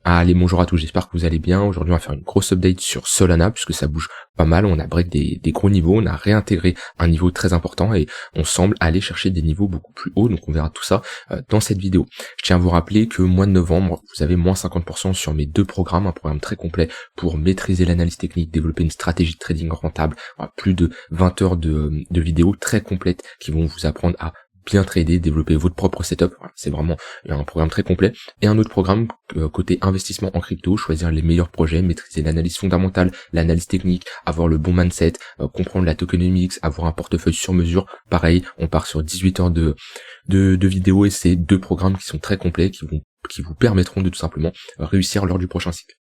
Allez, bonjour à tous, j'espère que vous allez bien. Aujourd'hui, on va faire une grosse update sur Solana, puisque ça bouge pas mal. On a break des gros niveaux, on a réintégré un niveau très important et on semble aller chercher des niveaux beaucoup plus hauts. Donc on verra tout ça dans cette vidéo. Je tiens à vous rappeler que mois de novembre, vous avez moins 50% sur mes deux programmes, un programme très complet pour maîtriser l'analyse technique, développer une stratégie de trading rentable. Voilà, plus de 20 heures de vidéos très complètes qui vont vous apprendre à bien trader, développer votre propre setup. Voilà, c'est vraiment un programme très complet. Et un autre programme côté investissement en crypto, choisir les meilleurs projets, maîtriser l'analyse fondamentale, l'analyse technique, avoir le bon mindset, comprendre la tokenomics, avoir un portefeuille sur mesure. Pareil, on part sur 18 heures de vidéos et c'est deux programmes qui sont très complets, qui vous permettront de tout simplement réussir lors du prochain cycle.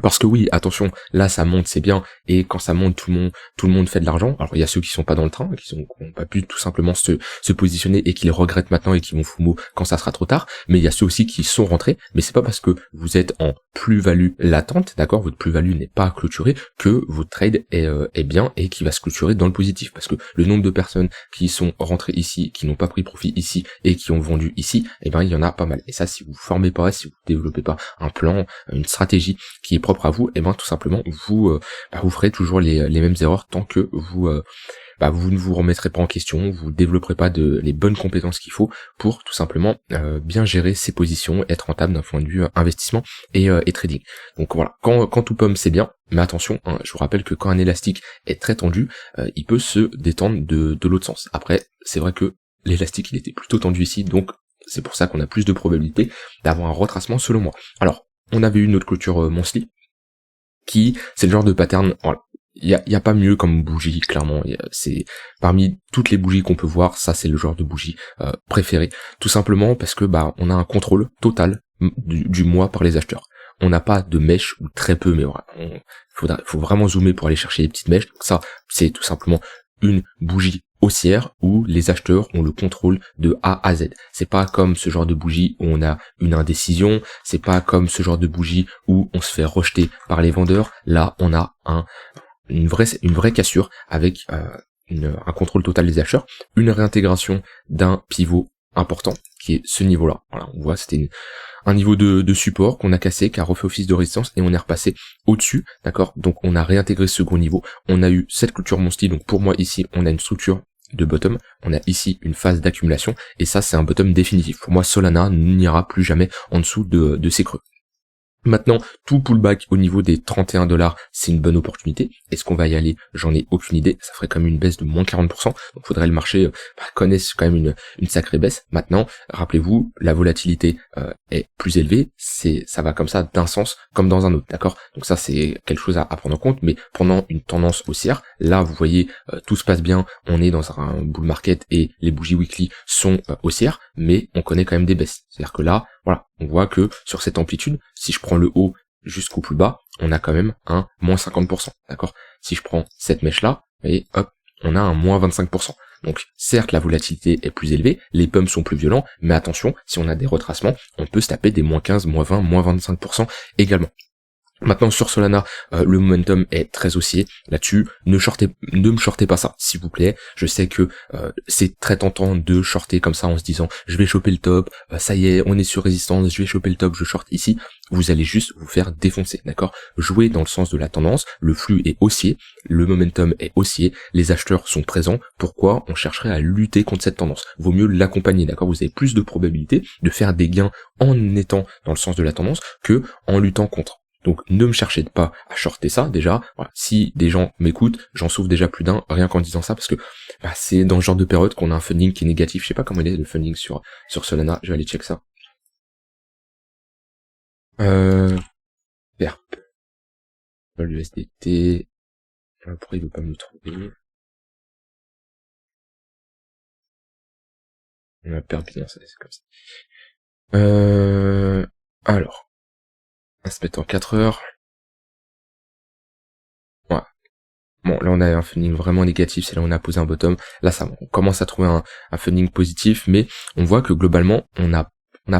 Parce que oui, attention, là ça monte, c'est bien, et quand ça monte, tout le monde fait de l'argent. Alors il y a ceux qui sont pas dans le train, qui n'ont pas pu tout simplement se positionner et qui les regrettent maintenant et qui vont FOMO quand ça sera trop tard, mais il y a ceux aussi qui sont rentrés, mais c'est pas parce que vous êtes en plus-value latente, d'accord, votre plus-value n'est pas clôturée, que votre trade est bien et qui va se clôturer dans le positif, parce que le nombre de personnes qui sont rentrées ici, qui n'ont pas pris profit ici et qui ont vendu ici, eh ben il y en a pas mal. Et ça, si vous formez pas, si vous développez pas un plan, une stratégie qui est propre à vous, et ben tout simplement vous ferez toujours les mêmes erreurs tant que vous ne vous remettrez pas en question, vous développerez pas les bonnes compétences qu'il faut pour tout simplement bien gérer ses positions, être rentable d'un point de vue investissement et trading. Donc voilà, quand tout pomme c'est bien, mais attention, hein, je vous rappelle que quand un élastique est très tendu, il peut se détendre de l'autre sens. Après, c'est vrai que l'élastique il était plutôt tendu ici, donc c'est pour ça qu'on a plus de probabilité d'avoir un retracement selon moi. Alors, on avait eu notre clôture monthly, c'est le genre de pattern, voilà. Il y a pas mieux comme bougie, clairement. C'est parmi toutes les bougies qu'on peut voir, ça c'est le genre de bougie préférée. Tout simplement parce que on a un contrôle total du mois par les acheteurs. On n'a pas de mèche, ou très peu, mais voilà. Faut vraiment zoomer pour aller chercher les petites mèches. Donc ça, c'est tout simplement une bougie haussière où les acheteurs ont le contrôle de A à Z. C'est pas comme ce genre de bougie où on a une indécision, c'est pas comme ce genre de bougie où on se fait rejeter par les vendeurs. Là, on a une vraie cassure avec un contrôle total des acheteurs, une réintégration d'un pivot important qui est ce niveau-là. Voilà, on voit c'était un niveau de support qu'on a cassé, qui a refait office de résistance et on est repassé au-dessus, d'accord. Donc on a réintégré ce gros niveau, on a eu cette clôture monthly, donc pour moi ici on a une structure de bottom, on a ici une phase d'accumulation et ça c'est un bottom définitif. Pour moi Solana n'ira plus jamais en dessous de ces creux. Maintenant, tout pullback au niveau des 31 $, c'est une bonne opportunité. Est-ce qu'on va y aller? J'en ai aucune idée. Ça ferait quand même une baisse de moins 40%. Donc faudrait le marché connaisse quand même une sacrée baisse. Maintenant, rappelez-vous, la volatilité est plus élevée. Ça va comme ça d'un sens comme dans un autre, d'accord? Donc ça c'est quelque chose à prendre en compte. Mais pendant une tendance haussière, là vous voyez tout se passe bien. On est dans un bull market et les bougies weekly sont haussières, mais on connaît quand même des baisses. C'est-à-dire que là, voilà, on voit que sur cette amplitude, si je prends le haut jusqu'au plus bas, on a quand même un moins 50%, d'accord? Si je prends cette mèche-là, vous voyez, hop, on a un moins 25%. Donc certes, la volatilité est plus élevée, les pumps sont plus violents, mais attention, si on a des retracements, on peut se taper des moins 15, moins 20, moins 25% également. Maintenant sur Solana, le momentum est très haussier. Là-dessus, ne me shortez pas ça, s'il vous plaît. Je sais que c'est très tentant de shorter comme ça en se disant je vais choper le top, ça y est, on est sur résistance, je vais choper le top, je short ici. Vous allez juste vous faire défoncer, d'accord? Jouez dans le sens de la tendance, le flux est haussier, le momentum est haussier, les acheteurs sont présents. Pourquoi on chercherait à lutter contre cette tendance? Vaut mieux l'accompagner, d'accord? Vous avez plus de probabilité de faire des gains en étant dans le sens de la tendance que en luttant contre. Donc ne me cherchez pas à shorter ça déjà. Voilà. Si des gens m'écoutent, j'en sauve déjà plus d'un rien qu'en disant ça, parce que c'est dans ce genre de période qu'on a un funding qui est négatif. Je sais pas comment il est le funding sur Solana, je vais aller check ça. PERP. L'USDT. Pourquoi il veut pas me le trouver? On a PERP bien, c'est comme ça. Alors. On se met en 4 heures. Ouais. Bon, là on a un funding vraiment négatif, c'est là où on a posé un bottom. Là on commence à trouver un funding positif, mais on voit que globalement on n'a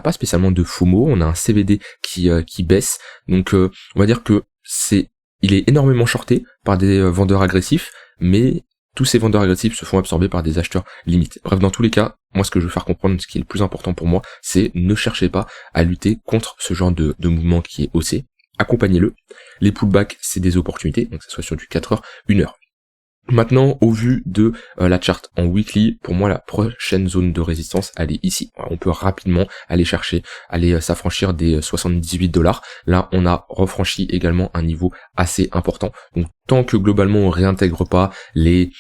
pas spécialement de FOMO, on a un CVD qui baisse. Donc on va dire que il est énormément shorté par des vendeurs agressifs, mais tous ces vendeurs agressifs se font absorber par des acheteurs limités. Bref, dans tous les cas, moi ce que je veux faire comprendre, ce qui est le plus important pour moi, c'est ne cherchez pas à lutter contre ce genre de mouvement qui est haussier. Accompagnez-le. Les pullbacks, c'est des opportunités, donc que ce soit sur du 4 heures, 1 heure. Maintenant, au vu de la charte en weekly, pour moi la prochaine zone de résistance, elle est ici. On peut rapidement aller chercher, aller s'affranchir des $78. Là, on a refranchi également un niveau assez important. Donc tant que globalement on réintègre pas les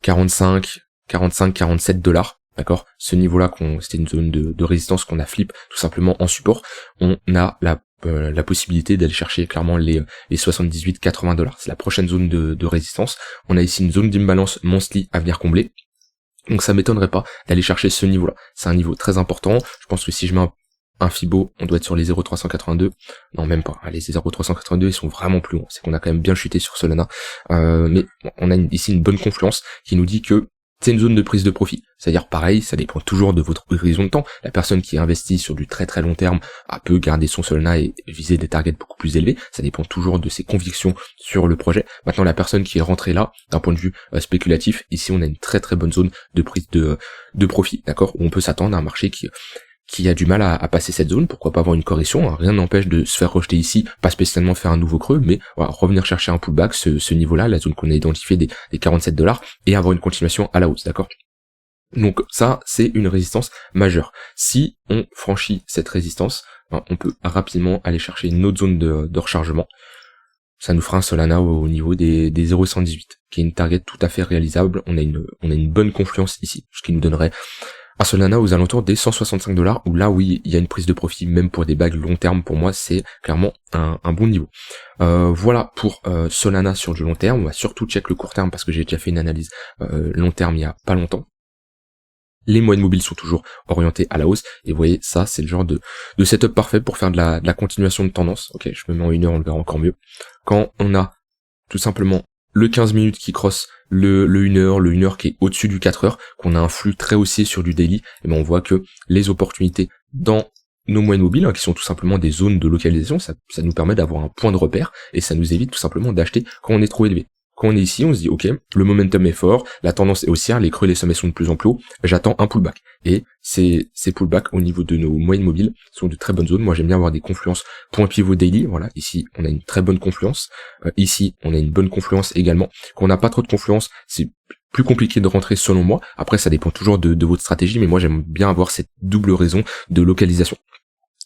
45, 47 $, d'accord, ce niveau-là, c'était une zone de résistance qu'on a flip tout simplement en support, on a la possibilité d'aller chercher clairement les 78-80 $. C'est la prochaine zone de résistance. On a ici une zone d'imbalance monthly à venir combler. Donc ça m'étonnerait pas d'aller chercher ce niveau-là. C'est un niveau très important. Je pense que si je mets un Fibo, on doit être sur les 0,382. Non, même pas. Allez, ces 0,382, ils sont vraiment plus hauts. C'est qu'on a quand même bien chuté sur Solana. Mais on a ici une bonne confluence qui nous dit que c'est une zone de prise de profit. C'est-à-dire pareil, ça dépend toujours de votre horizon de temps. La personne qui investit sur du très très long terme peut garder son Solana et viser des targets beaucoup plus élevés. Ça dépend toujours de ses convictions sur le projet. Maintenant, la personne qui est rentrée là, d'un point de vue spéculatif, ici on a une très très bonne zone de prise de profit, d'accord, où on peut s'attendre à un marché qui a du mal à passer cette zone. Pourquoi pas avoir une correction, hein. Rien n'empêche de se faire rejeter ici, pas spécialement faire un nouveau creux, mais voilà, revenir chercher un pullback, ce niveau-là, la zone qu'on a identifiée des 47 $, et avoir une continuation à la hausse, d'accord. Donc ça, c'est une résistance majeure. Si on franchit cette résistance, on peut rapidement aller chercher une autre zone de rechargement. Ça nous fera un Solana au niveau des 0,118, qui est une target tout à fait réalisable. On a une bonne confluence ici, ce qui nous donnerait un Solana aux alentours des 165 $, où là oui, il y a une prise de profit, même pour des bagues long terme, pour moi c'est clairement un bon niveau. Voilà pour Solana sur du long terme. On va surtout check le court terme parce que j'ai déjà fait une analyse long terme il y a pas longtemps. Les moyennes mobiles sont toujours orientées à la hausse, et vous voyez, ça c'est le genre de setup parfait pour faire de la continuation de tendance. Ok, je me mets en 1 heure, on le verra encore mieux. Quand on a tout simplement le 15 minutes qui crosse le 1 heure, le 1 heure qui est au-dessus du 4 heures, qu'on a un flux très haussier sur du daily, et ben on voit que les opportunités dans nos moyennes mobiles, qui sont tout simplement des zones de localisation, ça nous permet d'avoir un point de repère, et ça nous évite tout simplement d'acheter quand on est trop élevé. Quand on est ici, on se dit, ok, le momentum est fort, la tendance est haussière, les creux et les sommets sont de plus en plus hauts, j'attends un pullback. Et ces pullbacks au niveau de nos moyennes mobiles sont de très bonnes zones. Moi, j'aime bien avoir des confluences point pivot daily. Voilà, ici, on a une très bonne confluence. Ici, on a une bonne confluence également. Quand on n'a pas trop de confluence, c'est plus compliqué de rentrer selon moi. Après, ça dépend toujours de votre stratégie, mais moi, j'aime bien avoir cette double raison de localisation.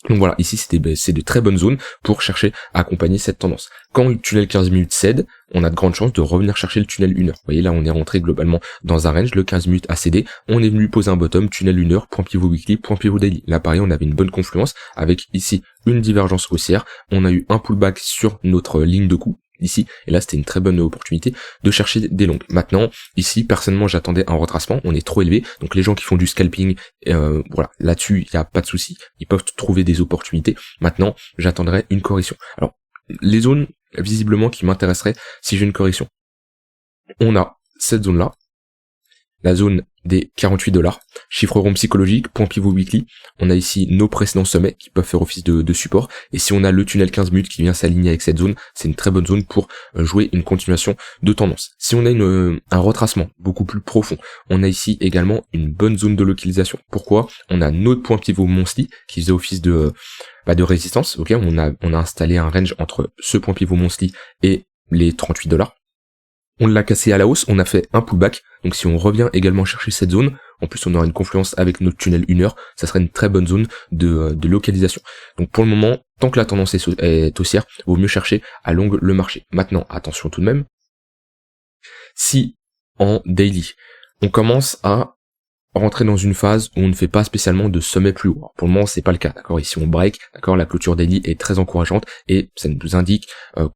Donc voilà, ici c'est de très bonnes zones pour chercher à accompagner cette tendance. Quand le tunnel 15 minutes cède, on a de grandes chances de revenir chercher le tunnel 1 heure. Vous voyez là, on est rentré globalement dans un range, le 15 minutes a cédé, on est venu poser un bottom, tunnel 1 heure, point pivot weekly, point pivot daily. Là pareil, on avait une bonne confluence avec ici une divergence haussière, on a eu un pullback sur notre ligne de coup ici, et là c'était une très bonne opportunité de chercher des longues. Maintenant, ici, personnellement j'attendais un retracement, on est trop élevé, donc les gens qui font du scalping, voilà, là-dessus il n'y a pas de souci, ils peuvent trouver des opportunités. Maintenant, j'attendrai une correction. Alors, les zones visiblement qui m'intéresseraient si j'ai une correction, on a cette zone-là, la zone des 48 $, chiffre rond psychologique, point pivot weekly, on a ici nos précédents sommets qui peuvent faire office de support, et si on a le tunnel 15 minutes qui vient s'aligner avec cette zone, c'est une très bonne zone pour jouer une continuation de tendance. Si on a un retracement beaucoup plus profond, on a ici également une bonne zone de localisation. Pourquoi? On a notre point pivot monthly qui faisait office de résistance, ok, on a installé un range entre ce point pivot monthly et les 38 $. On l'a cassé à la hausse, on a fait un pullback, donc si on revient également chercher cette zone, en plus on aura une confluence avec notre tunnel 1 heure, ça serait une très bonne zone de localisation. Donc pour le moment, tant que la tendance est haussière, il vaut mieux chercher à longue le marché. Maintenant, attention tout de même, si en daily, on commence à rentrer dans une phase où on ne fait pas spécialement de sommet plus haut. Alors, pour le moment, c'est pas le cas, d'accord. Ici, on break, d'accord. La clôture daily est très encourageante et ça nous indique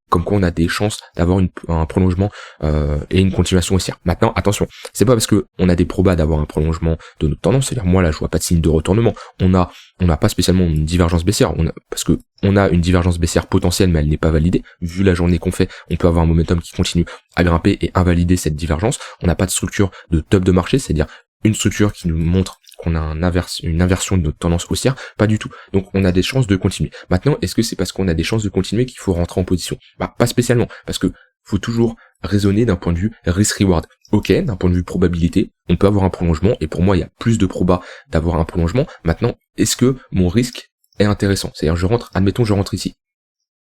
comme quoi on a des chances d'avoir un prolongement et une continuation haussière. Maintenant, attention, c'est pas parce que on a des probas d'avoir un prolongement de notre tendance. C'est-à-dire, moi là, je vois pas de signe de retournement. On n'a pas spécialement une divergence baissière. Parce que on a une divergence baissière potentielle, mais elle n'est pas validée. Vu la journée qu'on fait, on peut avoir un momentum qui continue à grimper et invalider cette divergence. On n'a pas de structure de top de marché, c'est-à-dire une structure qui nous montre qu'on a une inversion de notre tendance haussière, pas du tout. Donc on a des chances de continuer. Maintenant, est-ce que c'est parce qu'on a des chances de continuer qu'il faut rentrer en position? Pas spécialement, parce que faut toujours raisonner d'un point de vue risk-reward. Ok, d'un point de vue probabilité, on peut avoir un prolongement, et pour moi, il y a plus de proba d'avoir un prolongement. Maintenant, est-ce que mon risque est intéressant? C'est-à-dire, admettons, je rentre ici.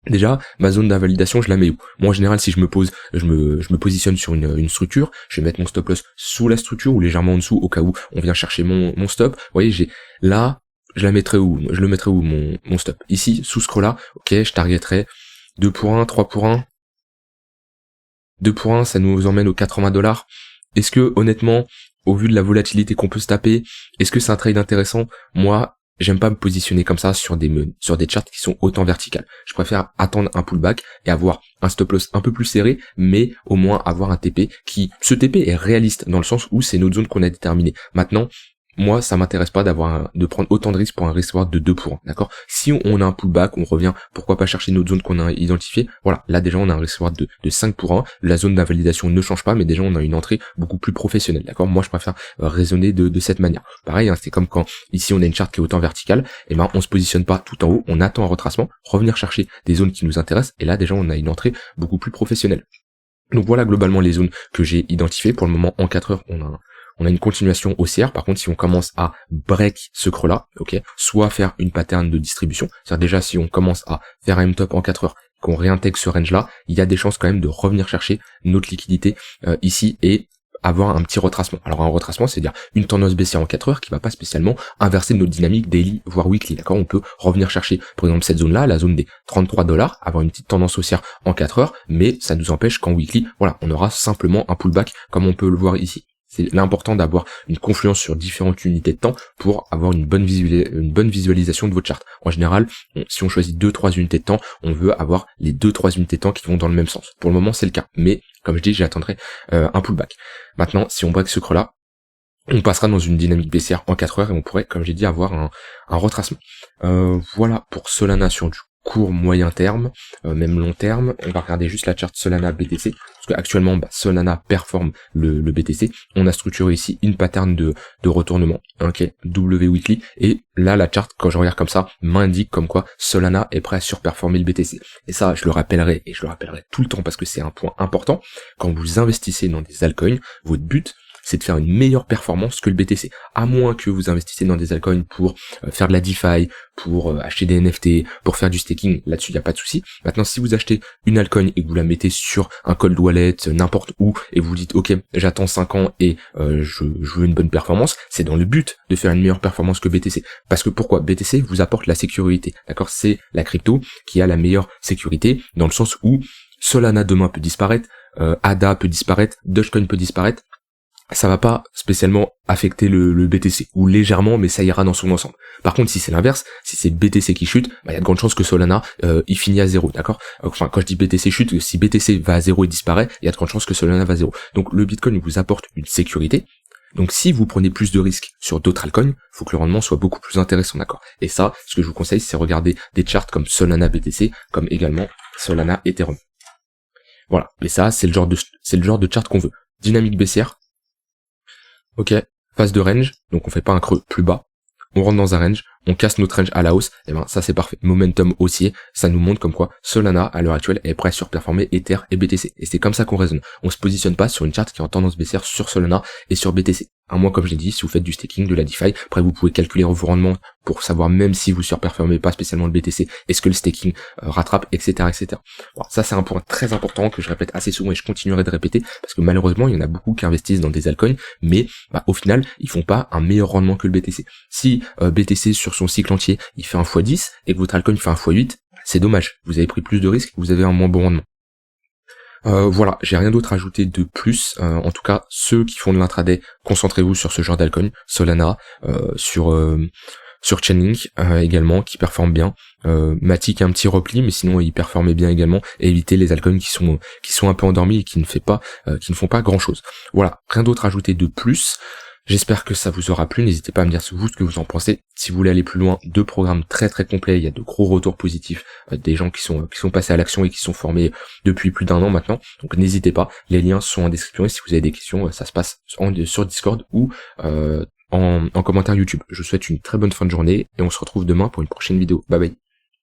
Déjà, ma zone d'invalidation, je la mets où? Moi, en général, si je me positionne sur une structure, je vais mettre mon stop loss sous la structure ou légèrement en dessous, au cas où on vient chercher mon stop. Vous voyez, là, je le mettrai où mon stop? Ici, sous ce creux-là, ok, je targeterai 2 pour 1, 3 pour 1. 2 pour 1, ça nous emmène aux $80. Est-ce que, honnêtement, au vu de la volatilité qu'on peut se taper, est-ce que c'est un trade intéressant? Moi, j'aime pas me positionner comme ça sur des charts qui sont autant verticales. Je préfère attendre un pullback et avoir un stop loss un peu plus serré, mais au moins avoir un TP ce TP est réaliste dans le sens où c'est notre zone qu'on a déterminée. Maintenant, moi, ça m'intéresse pas de prendre autant de risques pour un risk reward de 2 pour 1, d'accord? Si on a un pullback, on revient, pourquoi pas chercher notre zone qu'on a identifiée? Voilà, là déjà on a un risk reward de 5 pour 1, la zone d'invalidation ne change pas, mais déjà on a une entrée beaucoup plus professionnelle, d'accord? Moi je préfère raisonner de cette manière. Pareil, hein, c'est comme quand ici on a une charte qui est autant verticale, et ben on se positionne pas tout en haut, on attend un retracement, revenir chercher des zones qui nous intéressent, et là déjà on a une entrée beaucoup plus professionnelle. Donc voilà globalement les zones que j'ai identifiées. Pour le moment, en 4 heures, on a une continuation haussière. Par contre, si on commence à break ce creux-là, ok, soit faire une pattern de distribution, c'est-à-dire déjà si on commence à faire un M-top en 4 heures, qu'on réintègre ce range-là, il y a des chances quand même de revenir chercher notre liquidité ici et avoir un petit retracement. Alors un retracement, c'est-à-dire une tendance baissière en 4 heures qui va pas spécialement inverser notre dynamique daily, voire weekly, d'accord? On peut revenir chercher, par exemple, cette zone-là, la zone des $33, avoir une petite tendance haussière en 4 heures, mais ça nous empêche qu'en weekly, voilà, on aura simplement un pullback comme on peut le voir ici. C'est l'important d'avoir une confluence sur différentes unités de temps pour avoir une bonne visualisation de votre charte. En général, si on choisit 2-3 unités de temps, on veut avoir les 2-3 unités de temps qui vont dans le même sens. Pour le moment, c'est le cas. Mais, comme je dis, j'attendrai un pullback. Maintenant, si on break ce creux-là, on passera dans une dynamique baissière en 4 heures et on pourrait, comme j'ai dit, avoir un retracement. Voilà pour Solana sur du court moyen terme, même long terme. On va regarder juste la charte Solana BTC, parce qu'actuellement Solana performe le BTC. On a structuré ici une pattern de retournement, ok, W weekly, et là la charte, quand je regarde comme ça, m'indique comme quoi Solana est prêt à surperformer le BTC. Et ça, je le rappellerai, et je le rappellerai tout le temps parce que c'est un point important. Quand vous investissez dans des altcoins, votre but, c'est de faire une meilleure performance que le BTC. À moins que vous investissez dans des altcoins pour faire de la DeFi, pour acheter des NFT, pour faire du staking, là-dessus il n'y a pas de souci. Maintenant, si vous achetez une altcoin et que vous la mettez sur un cold wallet, n'importe où, et vous dites ok, j'attends 5 ans et je veux une bonne performance, c'est dans le but de faire une meilleure performance que BTC. Parce que pourquoi? BTC vous apporte la sécurité, d'accord? C'est la crypto qui a la meilleure sécurité, dans le sens où Solana demain peut disparaître, ADA peut disparaître, Dogecoin peut disparaître, ça va pas spécialement affecter le BTC, ou légèrement, mais ça ira dans son ensemble. Par contre, si c'est l'inverse, si c'est BTC qui chute, il y a de grandes chances que Solana il finit à 0, d'accord? Enfin, quand je dis BTC chute, si BTC va à 0 et disparaît, il y a de grandes chances que Solana va à 0. Donc le Bitcoin vous apporte une sécurité. Donc si vous prenez plus de risques sur d'autres altcoins, faut que le rendement soit beaucoup plus intéressant, d'accord? Et ça, ce que je vous conseille, c'est regarder des charts comme Solana BTC, comme également Solana Ethereum. Voilà. Et ça, c'est le genre de chart qu'on veut. Dynamique baissière. Ok, phase de range, donc on fait pas un creux plus bas, on rentre dans un range, on casse notre range à la hausse, et ben ça c'est parfait. Momentum haussier, ça nous montre comme quoi Solana à l'heure actuelle est prêt à surperformer Ether et BTC. Et c'est comme ça qu'on raisonne. On se positionne pas sur une charte qui est en tendance baissière sur Solana et sur BTC. À moins, comme je l'ai dit, si vous faites du staking, de la DeFi, après vous pouvez calculer vos rendements pour savoir même si vous surperformez pas spécialement le BTC, est-ce que le staking rattrape, etc., etc. Bon, ça c'est un point très important que je répète assez souvent et je continuerai de répéter parce que malheureusement il y en a beaucoup qui investissent dans des altcoins, mais au final ils font pas un meilleur rendement que le BTC. Si BTC sur son cycle entier il fait un x10 et que votre altcoin fait un x8, c'est dommage. Vous avez pris plus de risques, vous avez un moins bon rendement. Voilà, j'ai rien d'autre à ajouter de plus. En tout cas, ceux qui font de l'intraday, concentrez-vous sur ce genre d'alcoin, Solana, sur Chainlink également, qui performe bien. Matic a un petit repli, mais sinon il performait bien également. Et évitez les altcoins qui sont un peu endormis et qui ne font pas grand chose. Voilà, rien d'autre à ajouter de plus. J'espère que ça vous aura plu, n'hésitez pas à me dire vous ce que vous en pensez. Si vous voulez aller plus loin, 2 programmes très très complets, il y a de gros retours positifs, des gens qui sont passés à l'action et qui sont formés depuis plus d'1 an maintenant, donc n'hésitez pas, les liens sont en description et si vous avez des questions, ça se passe sur Discord ou en commentaire YouTube. Je vous souhaite une très bonne fin de journée et on se retrouve demain pour une prochaine vidéo. Bye bye.